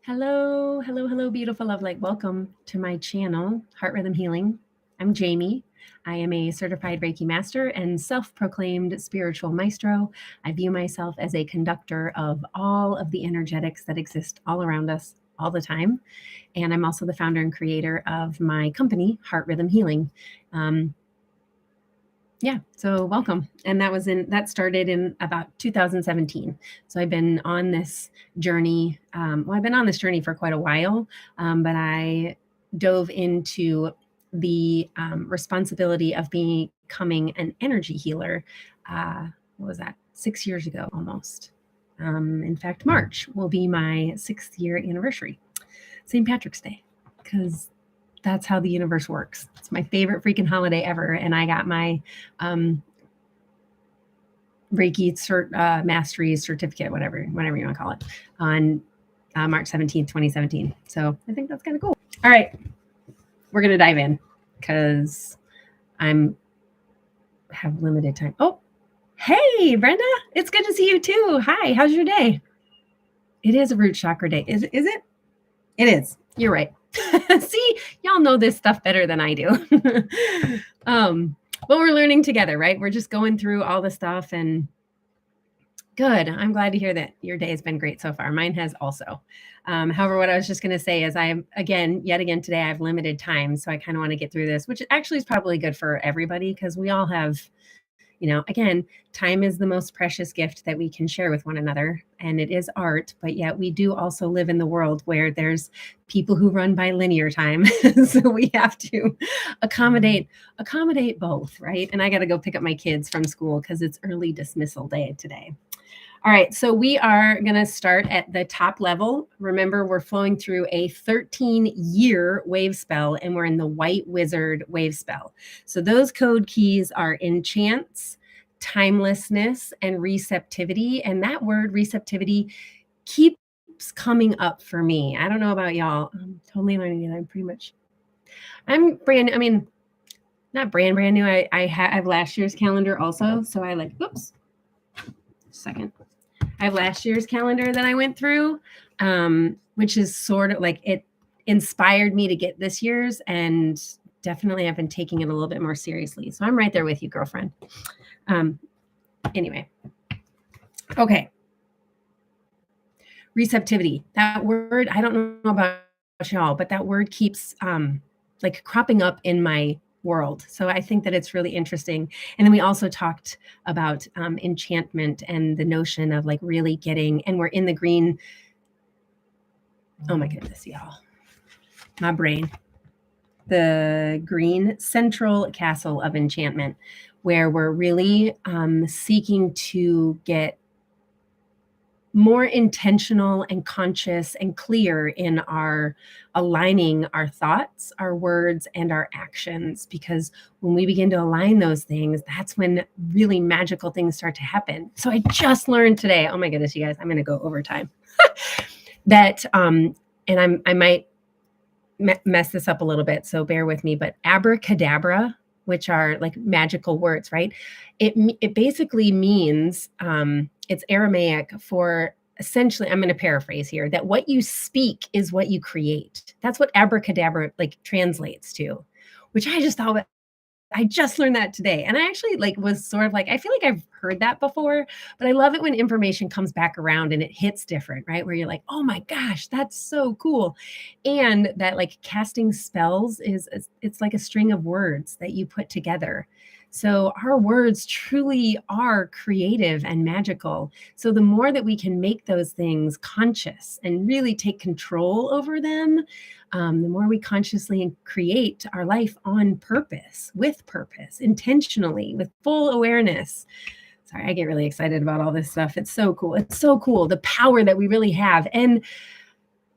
Hello, hello, hello, beautiful love light. Welcome to my channel, Heart Rhythm Healing. I'm Jamie. I am a certified Reiki master and self proclaimed spiritual maestro. I view myself as a conductor of all of the energetics that exist all around us all the time. And I'm also the founder and creator of my company, Heart Rhythm Healing. So welcome. And that started in about 2017. So I've been on this journey. I've been on this journey for quite a while, but I dove into the responsibility of becoming an energy healer. What was that? 6 years ago almost. In fact, March will be my 6th year anniversary, St. Patrick's Day, because that's how the universe works. It's my favorite freaking holiday ever. And I got my Reiki mastery certificate, whatever you want to call it, on March 17th, 2017. So I think that's kind of cool. All right. We're going to dive in because have limited time. Oh, hey, Brenda. It's good to see you too. Hi. How's your day? It is a root chakra day. Is it? It is. You're right. See, y'all know this stuff better than I do. Well, we're learning together, right? We're just going through all the stuff, and good. I'm glad to hear that your day has been great so far. Mine has also. However, what I was just going to say is yet again today, I have limited time. So I kind of want to get through this, which actually is probably good for everybody because we all have, again, time is the most precious gift that we can share with one another, and it is art, but yet we do also live in the world where there's people who run by linear time. So we have to accommodate both, right? And I got to go pick up my kids from school because it's early dismissal day today. All right, so we are going to start at the top level. Remember, we're flowing through a 13-year wave spell, and we're in the White Wizard wave spell. So those code keys are enchants, timelessness, and receptivity. And that word receptivity keeps coming up for me. I don't know about y'all. I'm totally learning it. I'm brand, not brand new. I have last year's calendar also. So I have last year's calendar that I went through, which is sort of like it inspired me to get this year's, and definitely I've been taking it a little bit more seriously. So I'm right there with you, girlfriend. Anyway. Okay. Receptivity. That word, I don't know about y'all, but that word keeps like cropping up in my world. So I think that it's really interesting. And then we also talked about enchantment and the notion of like really getting, and we're in the green. Oh my goodness, y'all. My brain. The green central castle of enchantment, where we're really seeking to get more intentional and conscious and clear in our aligning our thoughts, our words, and our actions. Because when we begin to align those things, that's when really magical things start to happen. So I just learned today, oh my goodness, you guys, I'm going to go over time, that, and I might mess this up a little bit, so bear with me, but abracadabra, which are like magical words, right? It basically means, it's Aramaic for essentially, I'm going to paraphrase here, that what you speak is what you create. That's what abracadabra like translates to, which I just thought, I just learned that today. And I actually was sort of like, I feel like I've heard that before, but I love it when information comes back around and it hits different, right? Where you're like, oh my gosh, that's so cool. And that like casting spells it's like a string of words that you put together. So our words truly are creative and magical. So the more that we can make those things conscious and really take control over them, the more we consciously create our life on purpose, with purpose, intentionally, with full awareness. Sorry, I get really excited about all this stuff. It's so cool. It's so cool, the power that we really have. And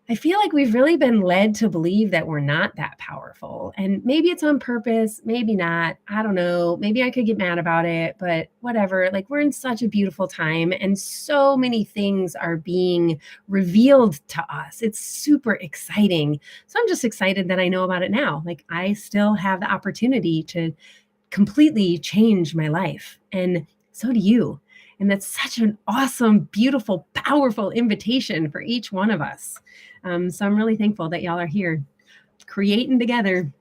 I feel like we've really been led to believe that we're not that powerful. And maybe it's on purpose, maybe not. I don't know. Maybe I could get mad about it, but whatever. Like, we're in such a beautiful time and so many things are being revealed to us. It's super exciting. So I'm just excited that I know about it now. Like, I still have the opportunity to completely change my life. And so do you. And that's such an awesome, beautiful, powerful invitation for each one of us. So I'm really thankful that y'all are here creating together.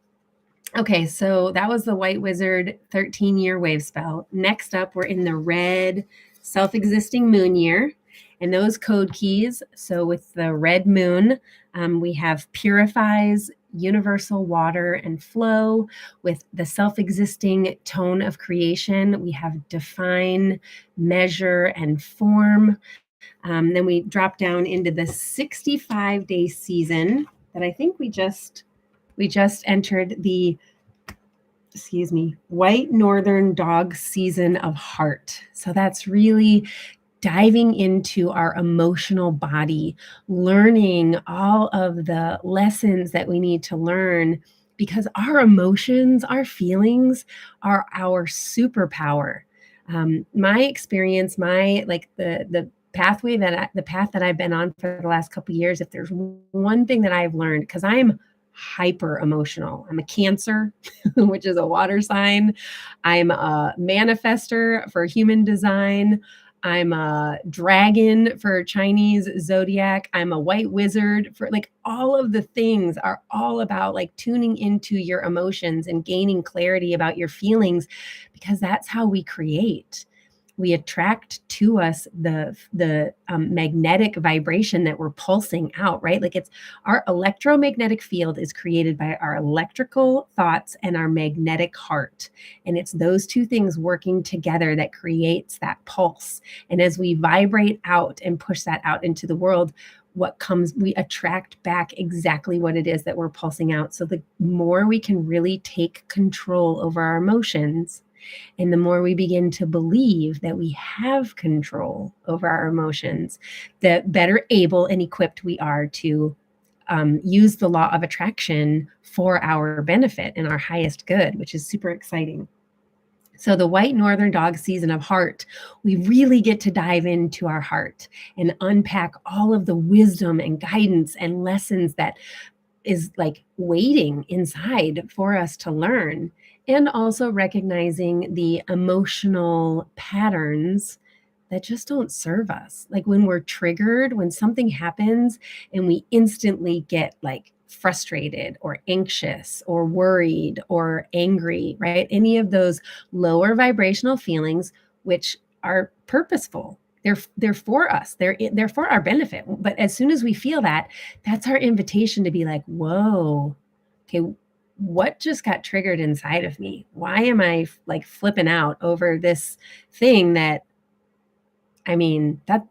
Okay, so that was the White Wizard 13-year wave spell. Next up, we're in the red self-existing moon year. And those code keys, so with the red moon, we have purifies, universal water and flow. With the self-existing tone of creation, we have define, measure, and form. Then we drop down into the 65-day season that I think we just entered the, white northern dog season of heart. So that's really diving into our emotional body, learning all of the lessons that we need to learn, because our emotions, our feelings are our superpower. My experience, the pathway the path that I've been on for the last couple of years, if there's one thing that I've learned, because I'm hyper emotional. I'm a Cancer, which is a water sign. I'm a manifester for human design. I'm a dragon for Chinese zodiac. I'm a white wizard for, like, all of the things are all about like tuning into your emotions and gaining clarity about your feelings, because that's how we create. We attract to us the magnetic vibration that we're pulsing out, right? Like, it's our electromagnetic field is created by our electrical thoughts and our magnetic heart. And it's those two things working together that creates that pulse. And as we vibrate out and push that out into the world, what comes, we attract back exactly what it is that we're pulsing out. So the more we can really take control over our emotions, and the more we begin to believe that we have control over our emotions, the better able and equipped we are to use the law of attraction for our benefit and our highest good, which is super exciting. So the white northern dog season of heart, we really get to dive into our heart and unpack all of the wisdom and guidance and lessons that is like waiting inside for us to learn. And also recognizing the emotional patterns that just don't serve us. Like when we're triggered, when something happens and we instantly get like frustrated or anxious or worried or angry, right? Any of those lower vibrational feelings, which are purposeful. They're for us. They're for our benefit. But as soon as we feel that, that's our invitation to be like, whoa, okay, what just got triggered inside of me? Why am I like flipping out over this thing that, I mean, that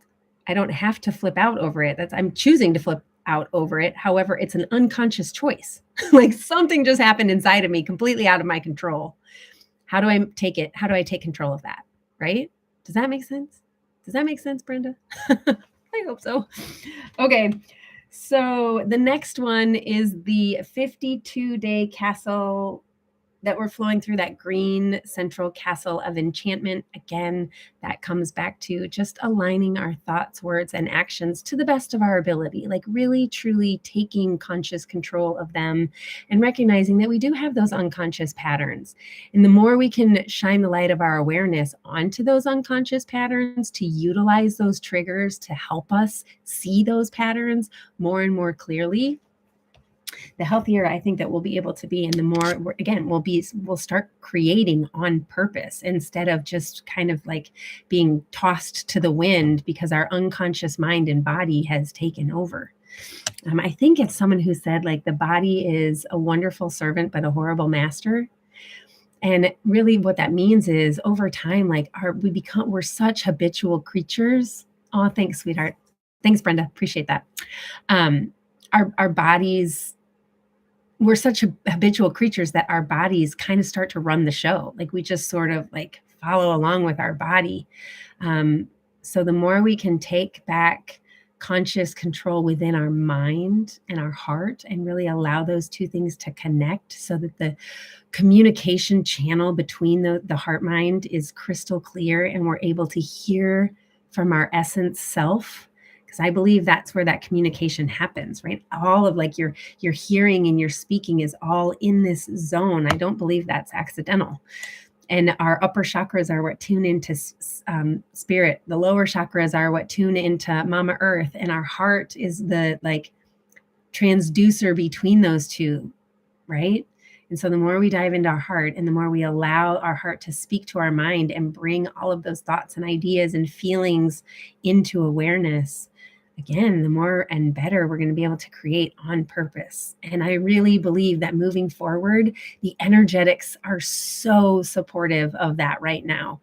I don't have to flip out over it. I'm choosing to flip out over it. However, it's an unconscious choice. Like something just happened inside of me completely out of my control. How do I take it? How do I take control of that? Right? Does that make sense? Does that make sense, Brenda? I hope so. Okay. So the next one is the 52-day castle that we're flowing through, that green central castle of enchantment. Again, that comes back to just aligning our thoughts, words, and actions to the best of our ability, like really, truly taking conscious control of them and recognizing that we do have those unconscious patterns. And the more we can shine the light of our awareness onto those unconscious patterns to utilize those triggers to help us see those patterns more and more clearly, the healthier I think that we'll be able to be. And the more, again, we'll start creating on purpose instead of just kind of like being tossed to the wind because our unconscious mind and body has taken over. I think it's someone who said like the body is a wonderful servant, but a horrible master. And really what that means is over time, like we're such habitual creatures. Oh, thanks, sweetheart. Thanks, Brenda. Appreciate that. Our bodies, we're such habitual creatures that our bodies kind of start to run the show. Like we just sort of like follow along with our body. So the more we can take back conscious control within our mind and our heart and really allow those two things to connect so that the communication channel between the heart mind is crystal clear and we're able to hear from our essence self. Because I believe that's where that communication happens, right? All of like your hearing and your speaking is all in this zone. I don't believe that's accidental. And our upper chakras are what tune into spirit. The lower chakras are what tune into Mama Earth. And our heart is the like transducer between those two, right? And so the more we dive into our heart and the more we allow our heart to speak to our mind and bring all of those thoughts and ideas and feelings into awareness, again, the more and better we're going to be able to create on purpose. And I really believe that moving forward, the energetics are so supportive of that right now.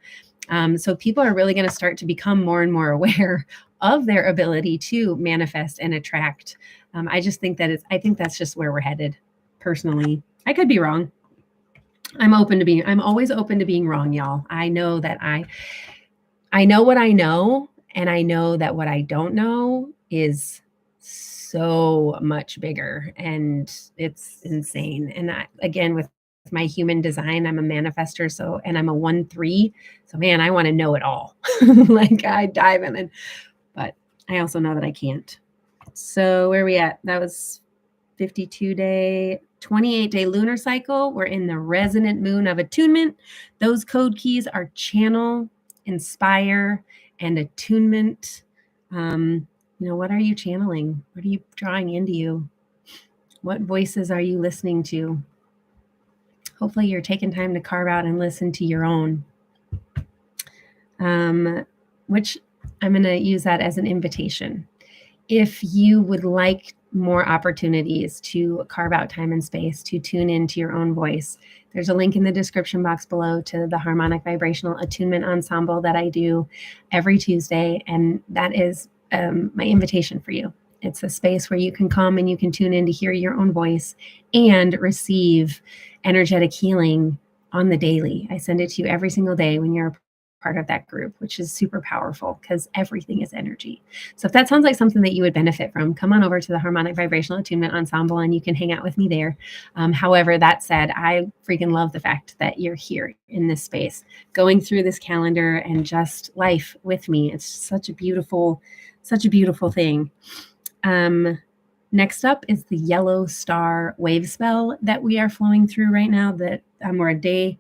So people are really going to start to become more and more aware of their ability to manifest and attract. I just think that I think that's just where we're headed personally. I could be wrong. I'm always open to being wrong, y'all. I know that I know what I know, and I know that what I don't know is so much bigger, and it's insane. And again, with my human design, I'm a manifester, and I'm a 1-3. So man, I want to know it all. Like I dive in it, but I also know that I can't. So where are we at? That was 52-day, 28-day lunar cycle. We're in the resonant moon of attunement. Those code keys are channel, inspire, and attunement. What are you channeling? What are you drawing into you? What voices are you listening to? Hopefully you're taking time to carve out and listen to your own, which I'm going to use that as an invitation. If you would like more opportunities to carve out time and space to tune into your own voice, there's a link in the description box below to the harmonic vibrational attunement ensemble that I do every Tuesday. And that is my invitation for you. It's a space where you can come and you can tune in to hear your own voice and receive energetic healing on the daily. I send it to you every single day when you're part of that group, which is super powerful because everything is energy. So if that sounds like something that you would benefit from, come on over to the Harmonic Vibrational Attunement Ensemble and you can hang out with me there. However, that said, I freaking love the fact that you're here in this space, going through this calendar and just life with me. It's such a beautiful thing. Next up is the yellow star wave spell that we are flowing through right now. That we're at day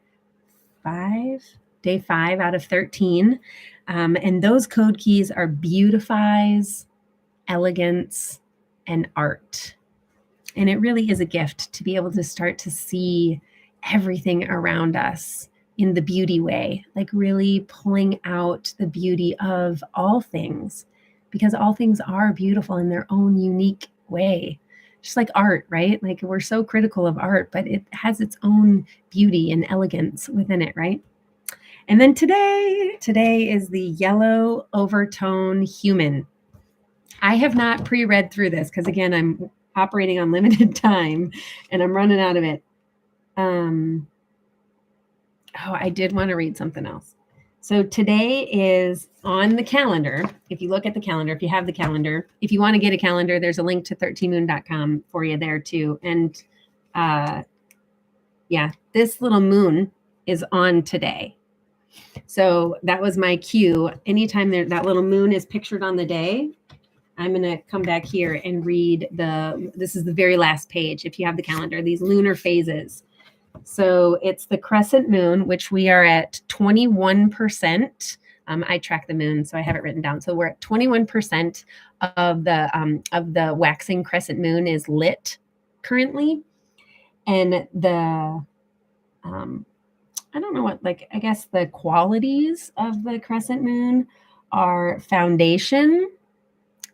5 out of 13. And those code keys are beautifies, elegance, and art. And it really is a gift to be able to start to see everything around us in the beauty way, like really pulling out the beauty of all things, because all things are beautiful in their own unique way. Just like art, right? Like we're so critical of art, but it has its own beauty and elegance within it, right? And then today is the Yellow Overtone Human. I have not pre-read through this because, again, I'm operating on limited time and I'm running out of it. I did want to read something else. So today is on the calendar. If you look at the calendar, if you have the calendar, if you want to get a calendar, there's a link to 13moon.com for you there too. And this little moon is on today. So that was my cue. Anytime that little moon is pictured on the day, I'm going to come back here and read this is the very last page. If you have the calendar, these lunar phases. So it's the crescent moon, which we are at 21%. I track the moon, so I have it written down. So we're at 21% of the waxing crescent moon is lit currently. And I don't know what, I guess the qualities of the crescent moon are foundation,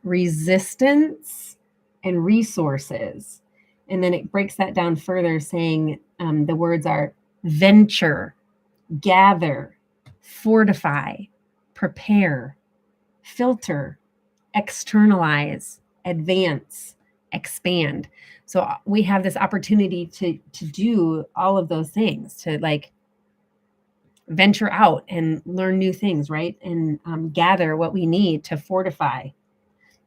resistance, and resources. And then it breaks that down further, saying the words are venture, gather, fortify, prepare, filter, externalize, advance, expand. So we have this opportunity to do all of those things, to venture out and learn new things, right? And gather what we need to fortify,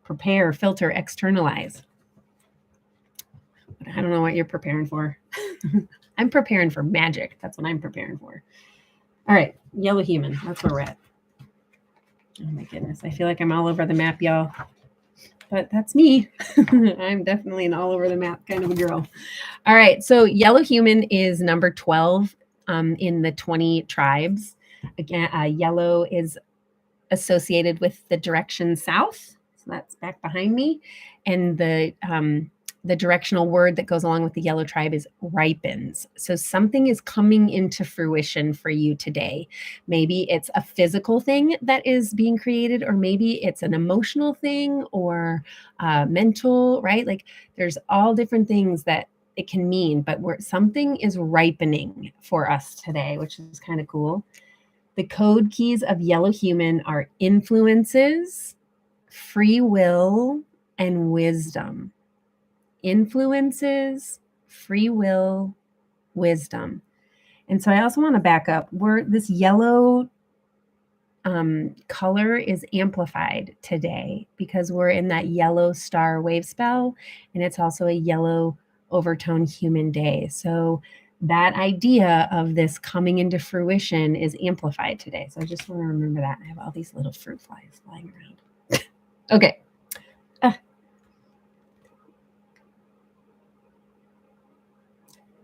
prepare, filter, externalize. I don't know what you're preparing for. I'm preparing for magic. That's what I'm preparing for. All right, Yellow Human. That's where we're at. Oh my goodness. I feel like I'm all over the map, y'all. But that's me. I'm definitely an all over the map kind of a girl. All right, so Yellow Human is number 12 in the 20 tribes. Again, yellow is associated with the direction south. So that's back behind me. And the directional word that goes along with the yellow tribe is ripens. So something is coming into fruition for you today. Maybe it's a physical thing that is being created, or maybe it's an emotional thing, or mental, right? Like there's all different things that it can mean, but something is ripening for us today, which is kind of cool. The code keys of Yellow Human are influences, free will, and wisdom. Influences, free will, wisdom. And so I also want to back up. This yellow color is amplified today because we're in that yellow star wave spell, and it's also a yellow overtone human day. So that idea of this coming into fruition is amplified today. So I just want to remember that. I have all these little fruit flies flying around. Okay.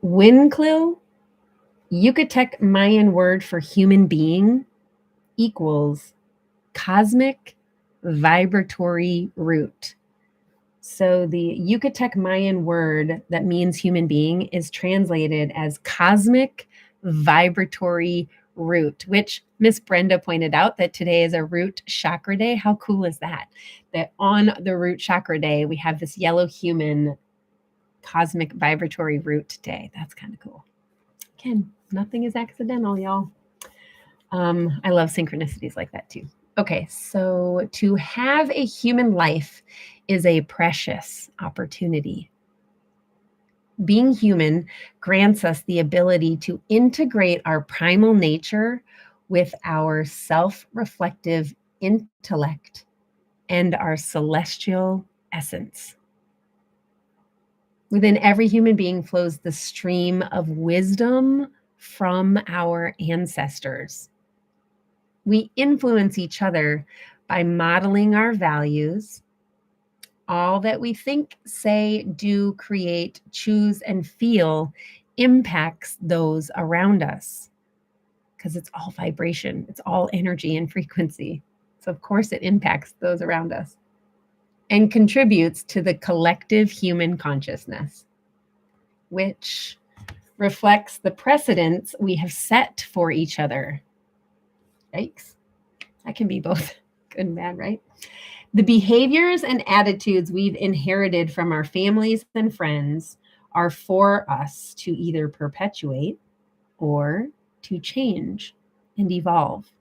Winklil, Yucatec Mayan word for human being, equals cosmic vibratory root. So the Yucatec Mayan word that means human being is translated as cosmic vibratory root, which Miss Brenda pointed out that today is a root chakra day. How cool is that? That on the root chakra day, we have this yellow human cosmic vibratory root day. That's kind of cool. Again, nothing is accidental, y'all. I love synchronicities like that too. Okay, so to have a human life is a precious opportunity. Being human grants us the ability to integrate our primal nature with our self-reflective intellect and our celestial essence. Within every human being flows the stream of wisdom from our ancestors. We influence each other by modeling our values. All that we think, say, do, create, choose, and feel impacts those around us because it's all vibration. It's all energy and frequency. So, of course, it impacts those around us and contributes to the collective human consciousness, which reflects the precedents we have set for each other. Yikes. That can be both good and bad, right? The behaviors and attitudes we've inherited from our families and friends are for us to either perpetuate or to change and evolve.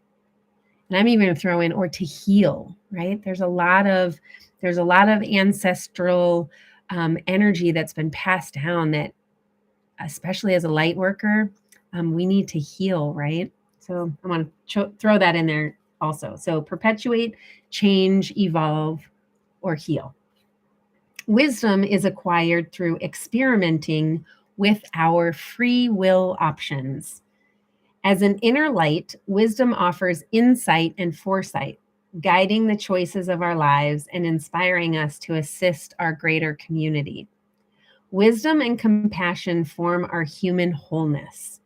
And I'm even going to throw in or to heal, right? There's a lot of ancestral energy that's been passed down that, especially as a light worker, we need to heal, right? So I want to throw that in there also. So perpetuate, change, evolve, or heal. Wisdom is acquired through experimenting with our free will options. As an inner light, wisdom offers insight and foresight, guiding the choices of our lives and inspiring us to assist our greater community. Wisdom and compassion form our human wholeness.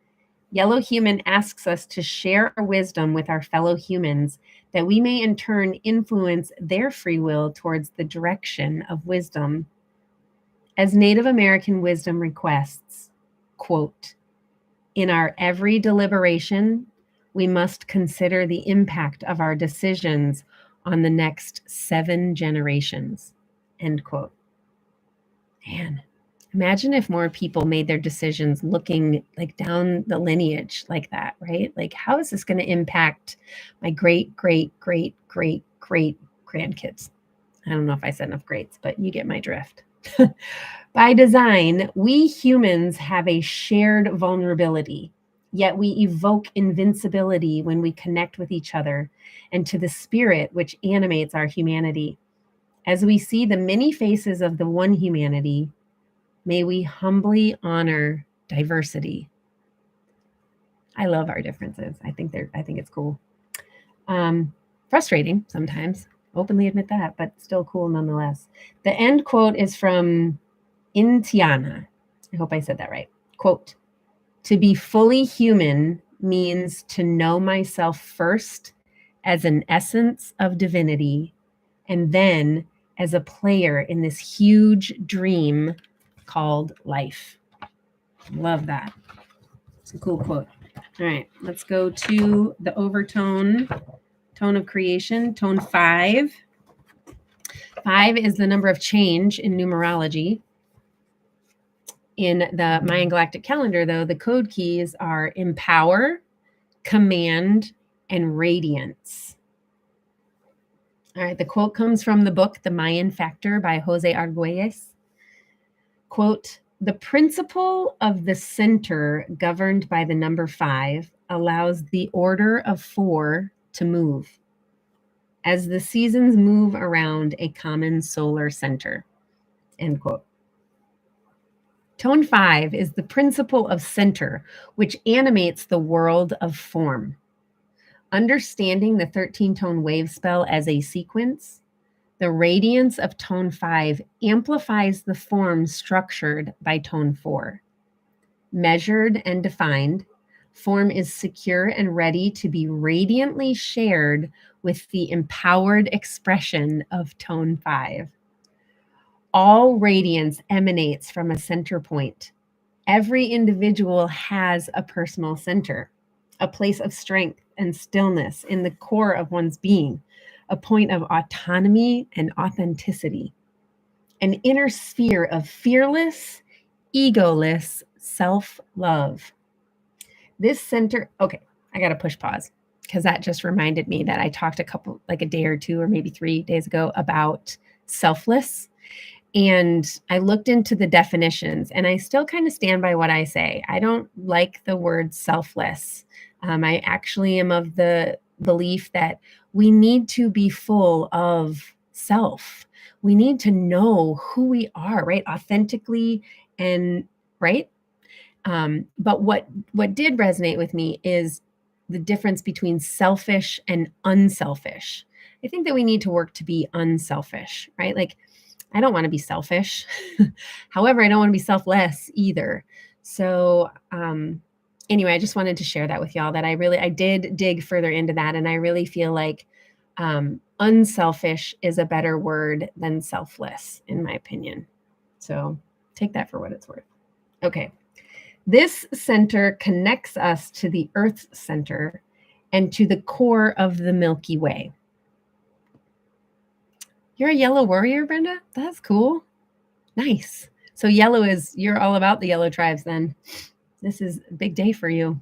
Yellow Human asks us to share our wisdom with our fellow humans that we may in turn influence their free will towards the direction of wisdom. As Native American wisdom requests, quote, "In our every deliberation, we must consider the impact of our decisions on the next 7 generations," end quote. Man, imagine if more people made their decisions looking like down the lineage like that, right? Like, how is this going to impact my great, great, great, great, great grandkids? I don't know if I said enough greats, but you get my drift. By design, we humans have a shared vulnerability, yet we evoke invincibility when we connect with each other and to the spirit which animates our humanity. As we see the many faces of the one humanity, may we humbly honor diversity. I love our differences. I think it's cool. Frustrating sometimes, openly admit that, but still cool nonetheless. The end quote is from Intiana. I hope I said that right. Quote, To be fully human means to know myself first as an essence of divinity, and then as a player in this huge dream called life. Love that. It's a cool quote. All right, let's go to the overtone, tone of creation, tone 5. 5 is the number of change in numerology. In the Mayan Galactic Calendar, though, the code keys are empower, command, and radiance. All right, the quote comes from the book, The Mayan Factor by Jose Arguelles. Quote, the principle of the center governed by the number 5 allows the order of 4 to move as the seasons move around a common solar center, end quote. Tone 5 is the principle of center, which animates the world of form. Understanding the 13-tone wave spell as a sequence, the radiance of tone 5 amplifies the form structured by tone 4. Measured and defined, form is secure and ready to be radiantly shared with the empowered expression of tone 5. All radiance emanates from a center point. Every individual has a personal center, a place of strength and stillness in the core of one's being, a point of autonomy and authenticity, an inner sphere of fearless, egoless self-love. This center, okay, I got to push pause because that just reminded me that I talked a day or two or maybe 3 days ago about selfless. And I looked into the definitions, and I still kind of stand by what I say. I don't like the word selfless. I actually am of the belief that we need to be full of self. We need to know who we are, right? Authentically and right. But what did resonate with me is the difference between selfish and unselfish. I think that we need to work to be unselfish, right? Like, I don't want to be selfish. However, I don't want to be selfless either. So anyway, I just wanted to share that with y'all that I did dig further into that. And I really feel like unselfish is a better word than selfless, in my opinion. So take that for what it's worth. Okay. This center connects us to the Earth's center and to the core of the Milky Way. You're a yellow warrior, Brenda? That's cool. Nice. So yellow you're all about the yellow tribes then. This is a big day for you.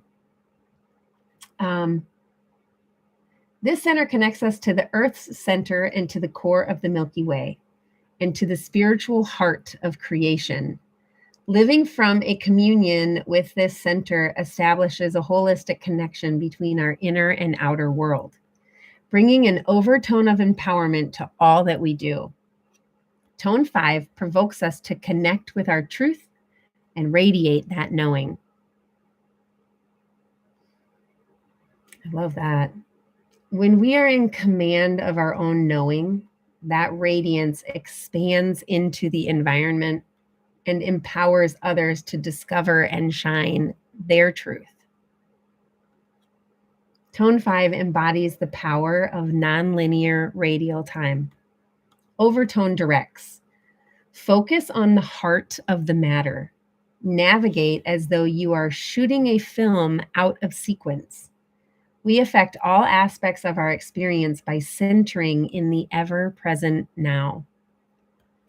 This center connects us to the Earth's center and to the core of the Milky Way and to the spiritual heart of creation. Living from a communion with this center establishes a holistic connection between our inner and outer world, bringing an overtone of empowerment to all that we do. Tone 5 provokes us to connect with our truth and radiate that knowing. I love that. When we are in command of our own knowing, that radiance expands into the environment and empowers others to discover and shine their truth. Tone 5 embodies the power of nonlinear radial time. Overtone directs. Focus on the heart of the matter. Navigate as though you are shooting a film out of sequence. We affect all aspects of our experience by centering in the ever-present now,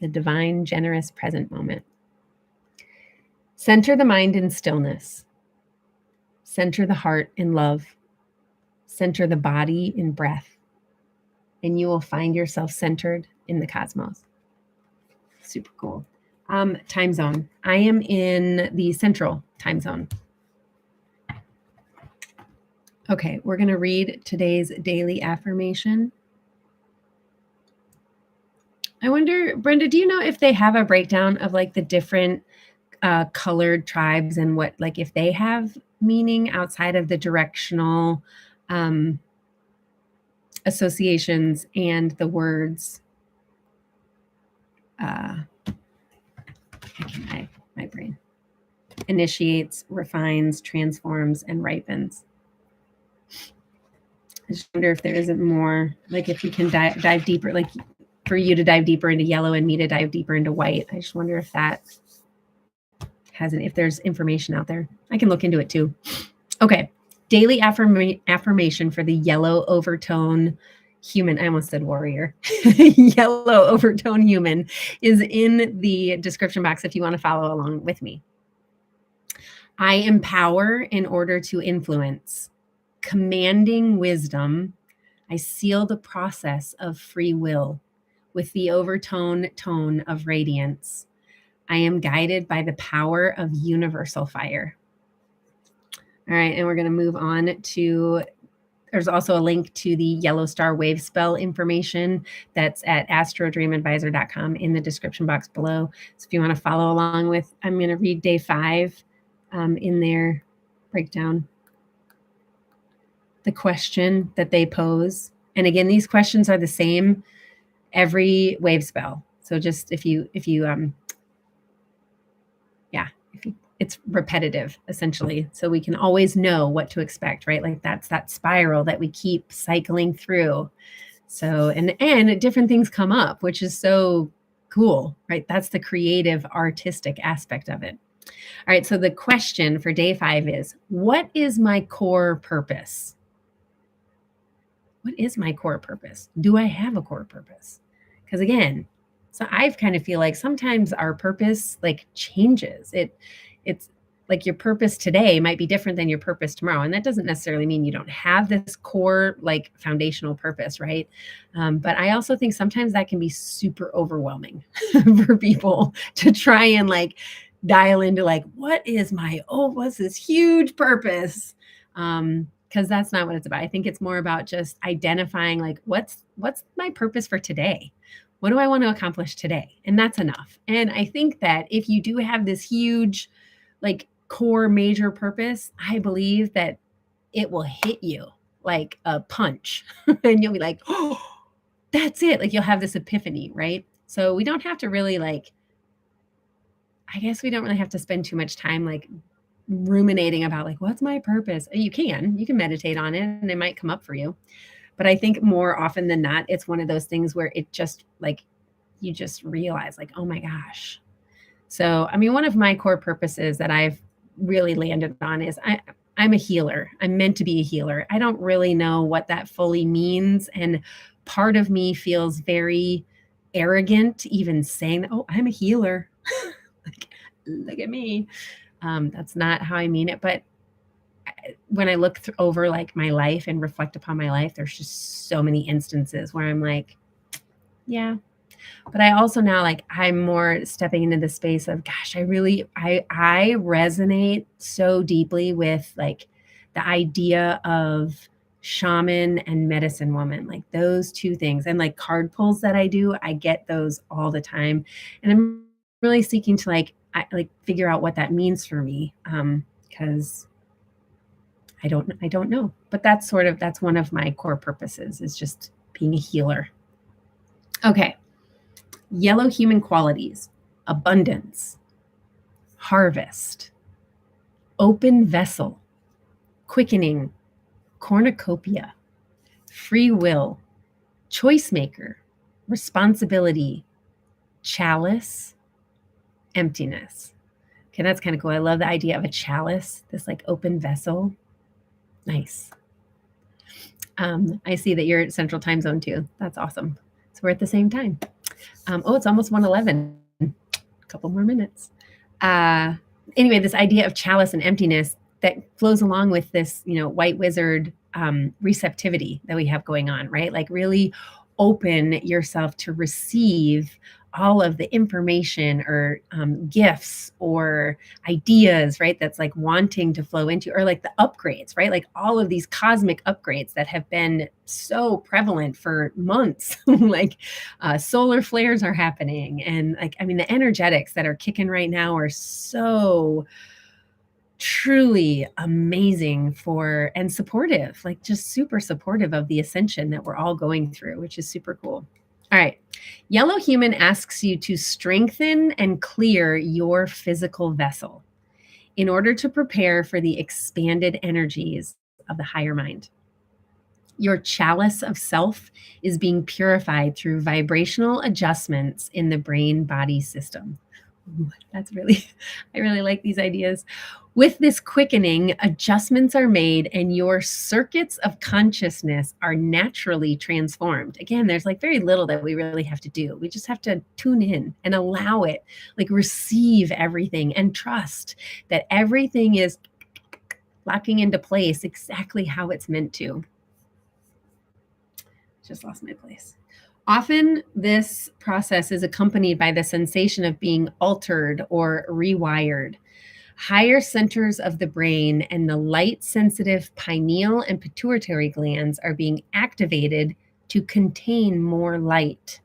the divine, generous present moment. Center the mind in stillness. Center the heart in love. Center the body in breath, and you will find yourself centered in the cosmos. Super cool. Time zone. I am in the central time zone. Okay, we're going to read today's daily affirmation. I wonder, Brenda, do you know if they have a breakdown of like the different colored tribes and what, like if they have meaning outside of the directional associations and the words? My brain. initiates, refines, transforms, and ripens. I just wonder if there isn't more, like if we can dive deeper, like for you to dive deeper into yellow and me to dive deeper into white. I just wonder if that if there's information out there. I can look into it too. Okay. Daily affirmation for the yellow overtone human. I almost said warrior. Yellow overtone human is in the description box if you want to follow along with me. I empower in order to influence. Commanding wisdom, I seal the process of free will with the overtone tone of radiance. I am guided by the power of universal fire. All right, and we're going to move on to, there's also a link to the Yellow Star Wave Spell information that's at astrodreamadvisor.com in the description box below. So if you want to follow along with, I'm going to read day 5 in their breakdown. The question that they pose. And again, these questions are the same every wave spell. So just it's repetitive essentially. So we can always know what to expect, right? Like that's that spiral that we keep cycling through. So, and different things come up, which is so cool, right? That's the creative, artistic aspect of it. All right. So the question for day 5 is, what is my core purpose? What is my core purpose? Do I have a core purpose? Because again, so I kind of feel like sometimes our purpose like changes. It's like your purpose today might be different than your purpose tomorrow. And that doesn't necessarily mean you don't have this core like foundational purpose, right? But I also think sometimes that can be super overwhelming for people to try and like dial into like, what's this huge purpose? Because that's not what it's about. I think it's more about just identifying like what's my purpose for today? What do I want to accomplish today? And that's enough. And I think that if you do have this huge like core major purpose, I believe that it will hit you like a punch and you'll be like, oh, that's it. Like you'll have this epiphany, right? So we don't have to really like, I guess we don't really have to spend too much time like ruminating about like, what's my purpose? You can meditate on it and it might come up for you. But I think more often than not, it's one of those things where it just like, you just realize like, oh my gosh. So, I mean, one of my core purposes that I've really landed on is I'm a healer. I'm meant to be a healer. I don't really know what that fully means. And part of me feels very arrogant, even saying, oh, I'm a healer. Like, look at me. That's not how I mean it. But when I look over like my life and reflect upon my life, there's just so many instances where I'm like, yeah. But I also now like I'm more stepping into the space of, gosh, I resonate so deeply with like the idea of shaman and medicine woman, like those two things. And like card pulls that I do, I get those all the time. And I'm really seeking to like figure out what that means for me. Because I don't know. But that's one of my core purposes, is just being a healer. Okay. Yellow human qualities: abundance, harvest, open vessel, quickening, cornucopia, free will, choice maker, responsibility, chalice, emptiness. Okay, that's kind of cool. I love the idea of a chalice, this like open vessel. Nice. I see that you're at Central Time Zone too. That's awesome. So we're at the same time. It's almost 1:11. A couple more minutes. Anyway, this idea of chalice and emptiness that flows along with this, white wizard receptivity that we have going on, right? Like really open yourself to receive all of the information or gifts or ideas, right? That's like wanting to flow into, or like the upgrades, right? Like all of these cosmic upgrades that have been so prevalent for months, like solar flares are happening. And like, I mean, the energetics that are kicking right now are so truly amazing and supportive, like just super supportive of the ascension that we're all going through, which is super cool. All right. Yellow Human asks you to strengthen and clear your physical vessel. in order to prepare for the expanded energies of the higher mind. Your chalice of self is being purified through vibrational adjustments in the brain body system. Ooh, that's really, I really like these ideas. With this quickening, adjustments are made and your circuits of consciousness are naturally transformed. Again, there's like very little that we really have to do. We just have to tune in and allow it, like receive everything and trust that everything is locking into place exactly how it's meant to. Just lost my place. Often, this process is accompanied by the sensation of being altered or rewired. Higher centers of the brain and the light sensitive pineal and pituitary glands are being activated to contain more light.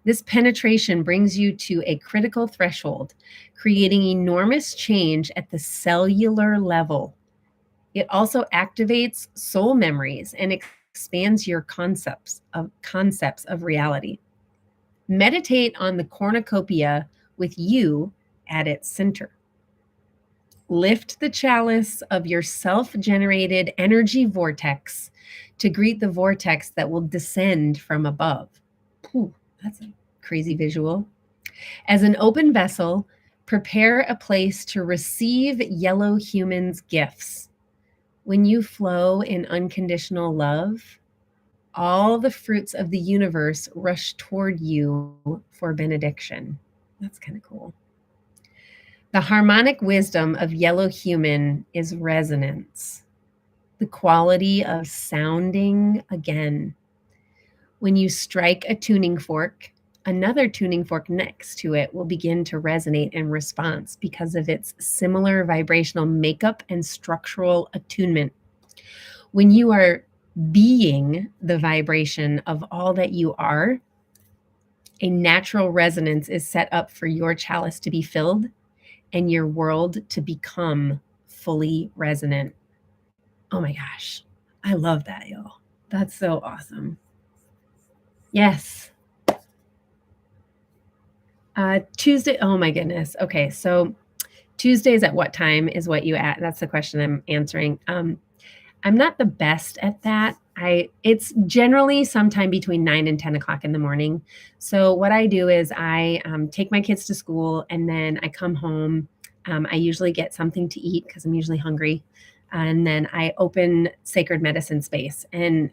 This penetration brings you to a critical threshold, creating enormous change at the cellular level. It also activates soul memories and expands your concepts of reality. Meditate on the cornucopia with you at its center. Lift the chalice of your self-generated energy vortex to greet the vortex that will descend from above. Ooh, that's a crazy visual. As an open vessel, prepare a place to receive Yellow Human's gifts. When you flow in unconditional love, all the fruits of the universe rush toward you for benediction. That's kind of cool. The harmonic wisdom of Yellow Human is resonance, the quality of sounding again. When you strike a tuning fork, another tuning fork next to it will begin to resonate in response because of its similar vibrational makeup and structural attunement. When you are being the vibration of all that you are, a natural resonance is set up for your chalice to be filled and your world to become fully resonant. Oh my gosh. I love that, y'all. That's so awesome. Yes. Tuesday. Oh my goodness. Okay. So Tuesdays at what time is what you at? That's the question I'm answering. I'm not the best at that. It's generally sometime between 9 and 10 o'clock in the morning. So what I do is I take my kids to school and then I come home. I usually get something to eat because I'm usually hungry. And then I open Sacred Medicine Space. And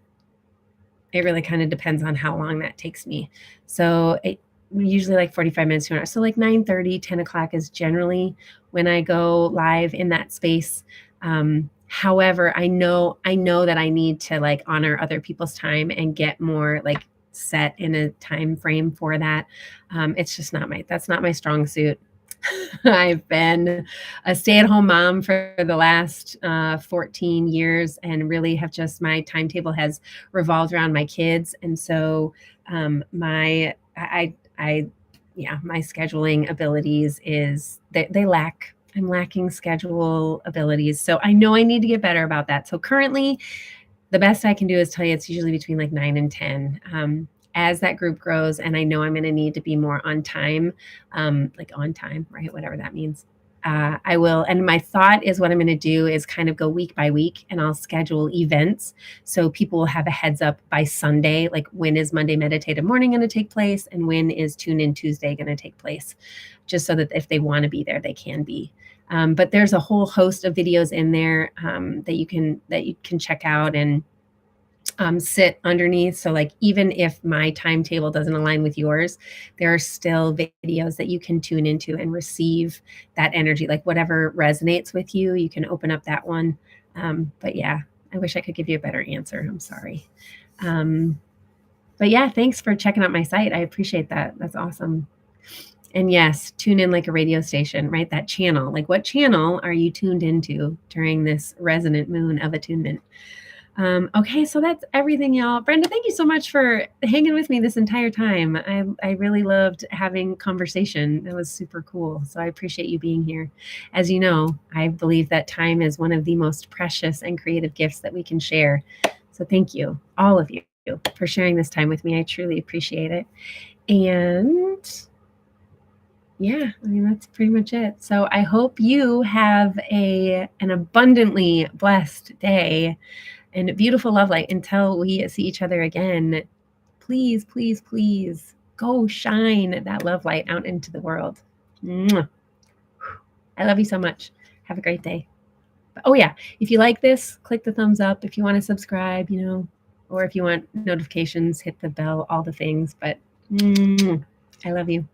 it really kind of depends on how long that takes me. So it usually like 45 minutes to an hour. So like 9:30, 10 o'clock is generally when I go live in that space. However, I know that I need to like honor other people's time and get more like set in a time frame for that. It's just that's not my strong suit. I've been a stay-at-home mom for the last 14 years and really have just my timetable has revolved around my kids. And so my scheduling abilities is they lack. I'm lacking schedule abilities. So I know I need to get better about that. So currently the best I can do is tell you it's usually between like 9 and 10. As that group grows and I know I'm going to need to be more on time, like on time, right? Whatever that means. I will. And my thought is what I'm going to do is kind of go week by week and I'll schedule events. So people will have a heads up by Sunday, like when is Monday Meditative Morning going to take place and when is Tune In Tuesday going to take place, just so that if they want to be there, they can be. But there's a whole host of videos in there that you can check out and sit underneath. So like even if my timetable doesn't align with yours, there are still videos that you can tune into and receive that energy, like whatever resonates with you, you can open up that one. But yeah, I wish I could give you a better answer. I'm sorry. But yeah, thanks for checking out my site. I appreciate that. That's awesome. And yes, tune in like a radio station, right? That channel, like what channel are you tuned into during this resonant moon of attunement? Okay, so that's everything, y'all. Brenda, thank you so much for hanging with me this entire time. I really loved having conversation. That was super cool. So I appreciate you being here. As you know, I believe that time is one of the most precious and creative gifts that we can share. So thank you, all of you, for sharing this time with me. I truly appreciate it. And Yeah, I mean, that's pretty much it. So I hope you have an abundantly blessed day and a beautiful love light until we see each other again. Please, please, please go shine that love light out into the world. Mwah. I love you so much. Have a great day. Oh yeah, if you like this, click the thumbs up. If you want to subscribe, or if you want notifications, hit the bell, all the things. But I love you.